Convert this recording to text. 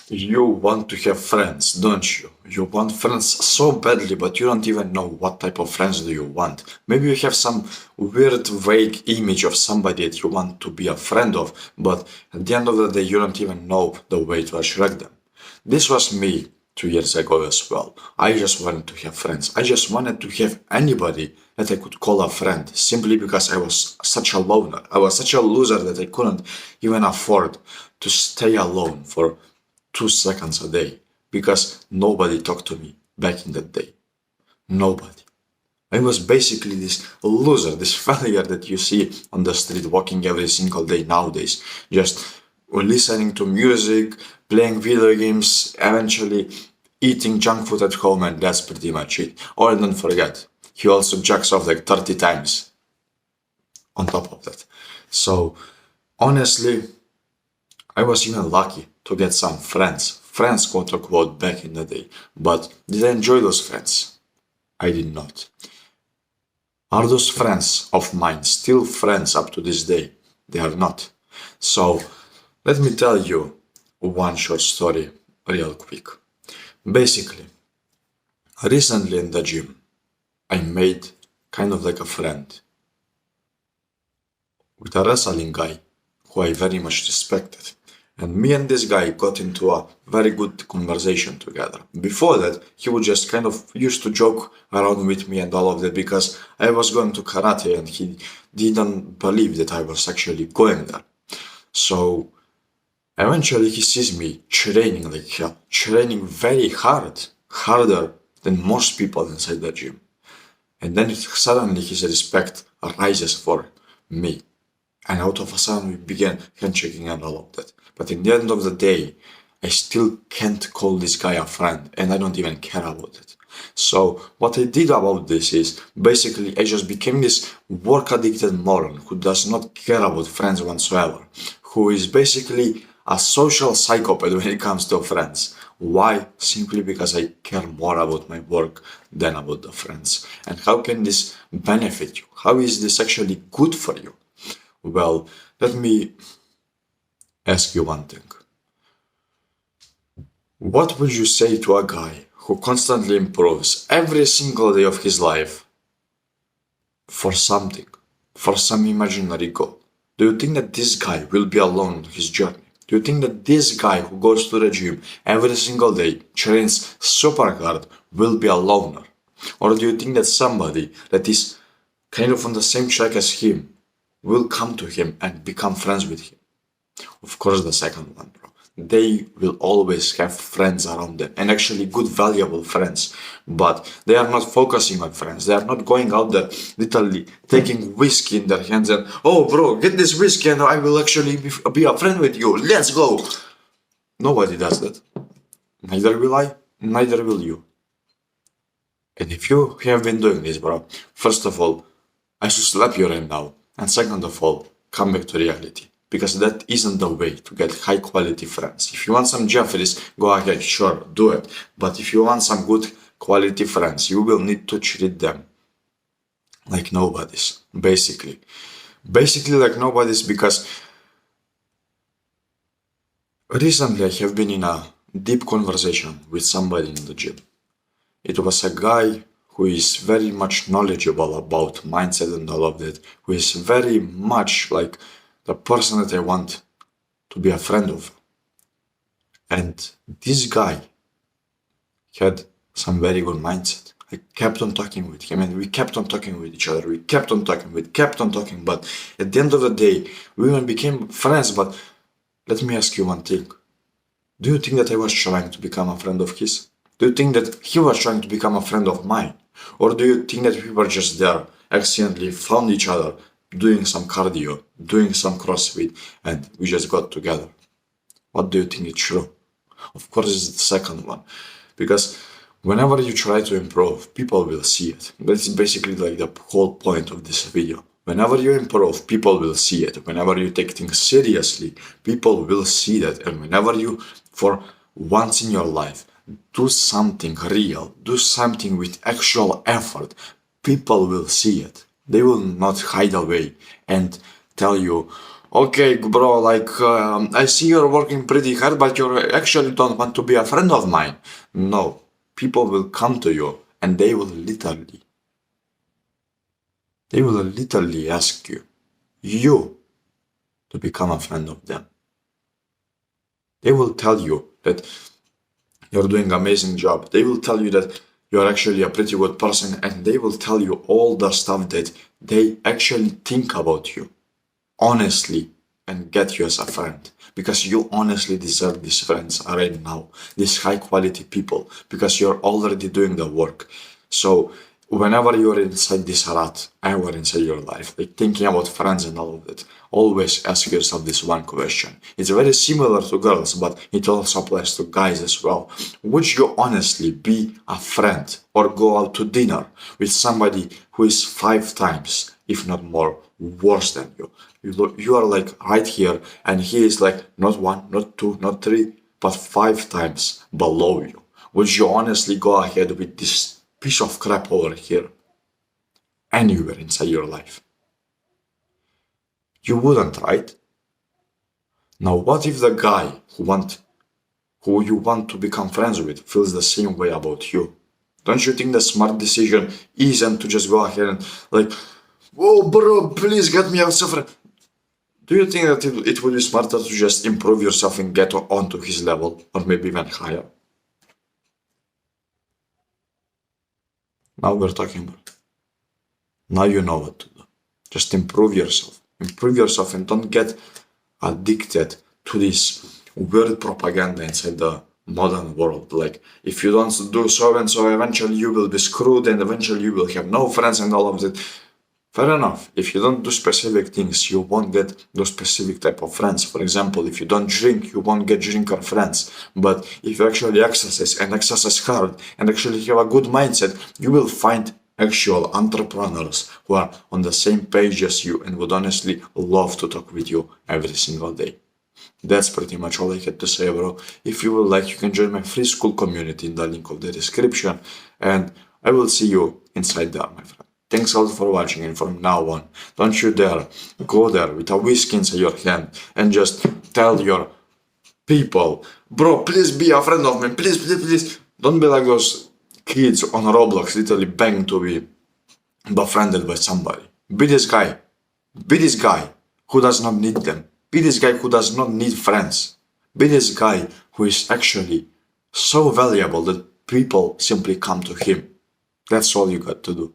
You want to have friends, don't you? You want friends so badly, but you don't even know what type of friends do you want. Maybe you have some weird, vague image of somebody that you want to be a friend of, but at the end of the day, you don't even know the way to attract them. This was me 2 years ago as well. I just wanted to have friends. I just wanted to have anybody that I could call a friend simply because I was such a loner. I was such a loser that I couldn't even afford to stay alone for 2 seconds a day because nobody talked to me back in that day. Nobody. I was basically this loser, this failure that you see on the street walking every single day nowadays. Just listening to music, playing video games, eventually eating junk food at home, and that's pretty much it. Oh, and don't forget, he also jacks off like 30 times on top of that. So, honestly, I was even lucky to get some friends quote unquote back in the day. But did I enjoy those friends? I did not. Are those friends of mine still friends up to this day? They are not. So let me tell you one short story real quick. Basically, recently in the gym, I made kind of like a friend with a wrestling guy who I very much respected. And me and this guy got into a very good conversation together. Before that, he would just kind of used to joke around with me and all of that because I was going to karate and he didn't believe that I was actually going there. So eventually he sees me training like hell, training very hard, harder than most people inside the gym. And then suddenly his respect arises for me. And out of a sudden we began handshaking and all of that. But in the end of the day, I still can't call this guy a friend and I don't even care about it. So what I did about this is basically I just became this work addicted moron who does not care about friends whatsoever, who is basically a social psychopath when it comes to friends. Why? Simply because I care more about my work than about the friends. And how can this benefit you? How is this actually good for you? Well, let me ask you one thing. What would you say to a guy who constantly improves every single day of his life for something, for some imaginary goal? Do you think that this guy will be alone on his journey? Do you think that this guy who goes to the gym every single day, trains super hard, will be a loner? Or do you think that somebody that is kind of on the same track as him will come to him and become friends with him? Of course, the second one, bro. They will always have friends around them and actually good, valuable friends. But they are not focusing on friends. They are not going out there literally taking whiskey in their hands and, oh, bro, get this whiskey and I will actually be a friend with you. Let's go. Nobody does that. Neither will I, neither will you. And if you have been doing this, bro, first of all, I should slap you right now. And second of all, come back to reality. Because that isn't the way to get high quality friends. If you want some Jeffries, go ahead, sure, do it. But if you want some good quality friends, you will need to treat them like nobodies, basically. Basically like nobodies because recently I have been in a deep conversation with somebody in the gym. It was a guy who is very much knowledgeable about mindset and all of that, who is very much like the person that I want to be a friend of. And this guy had some very good mindset. I kept on talking with him and we kept on talking with each other. We kept on talking. But at the end of the day, we even became friends. But let me ask you one thing. Do you think that I was trying to become a friend of his? Do you think that he was trying to become a friend of mine? Or do you think that we were just there, accidentally found each other, doing some cardio, doing some CrossFit, and we just got together? What do you think is true? Of course, it's the second one. Because whenever you try to improve, people will see it. That's basically like the whole point of this video. Whenever you improve, people will see it. Whenever you take things seriously, people will see that. And whenever you, for once in your life, do something real, do something with actual effort, people will see it. They will not hide away and tell you, Okay, bro, like, I see you're working pretty hard, but you actually don't want to be a friend of mine. No, people will come to you and they will literally ask you to become a friend of them. They will tell you that you're doing an amazing job. They will tell you that you're actually a pretty good person, and they will tell you all the stuff that they actually think about you, honestly, and get you as a friend. Because you honestly deserve these friends right now, these high quality people, because you're already doing the work. So whenever you're inside this rut, ever inside your life, like thinking about friends and all of that, always ask yourself this one question. It's very similar to girls, but it also applies to guys as well. Would you honestly be a friend or go out to dinner with somebody who is 5 times, if not more, worse than you? You are like right here, and he is like not one, not two, not three, but 5 times below you. Would you honestly go ahead with this piece of crap over here anywhere inside your life? You wouldn't, right? Now, what if the guy who you want to become friends with feels the same way about you? Don't you think the smart decision isn't to just go ahead and like, oh bro, please get me as a friend? Do you think that it would be smarter to just improve yourself and get onto his level, or maybe even higher? Now we're talking about. Now you know what to do. Just improve yourself. Improve yourself and don't get addicted to this weird propaganda inside the modern world. Like, if you don't do so and so, eventually you will be screwed and eventually you will have no friends and all of that. Fair enough. If you don't do specific things, you won't get those specific type of friends. For example, if you don't drink, you won't get drinker friends. But if you actually exercise and exercise hard and actually have a good mindset, you will find actual entrepreneurs who are on the same page as you and would honestly love to talk with you every single day. That's pretty much all I had to say, bro. If you would like, you can join my free school community in the link of the description, and I will see you inside there, my friend. Thanks a lot for watching, and from now on, don't you dare go there with a whiskey inside your hand and just tell your people, bro, please be a friend of mine, please, please, please. Don't be like those kids on Roblox literally begging to be befriended by somebody. Be this guy. Be this guy who does not need them. Be this guy who does not need friends. Be this guy who is actually so valuable that people simply come to him. That's all you got to do.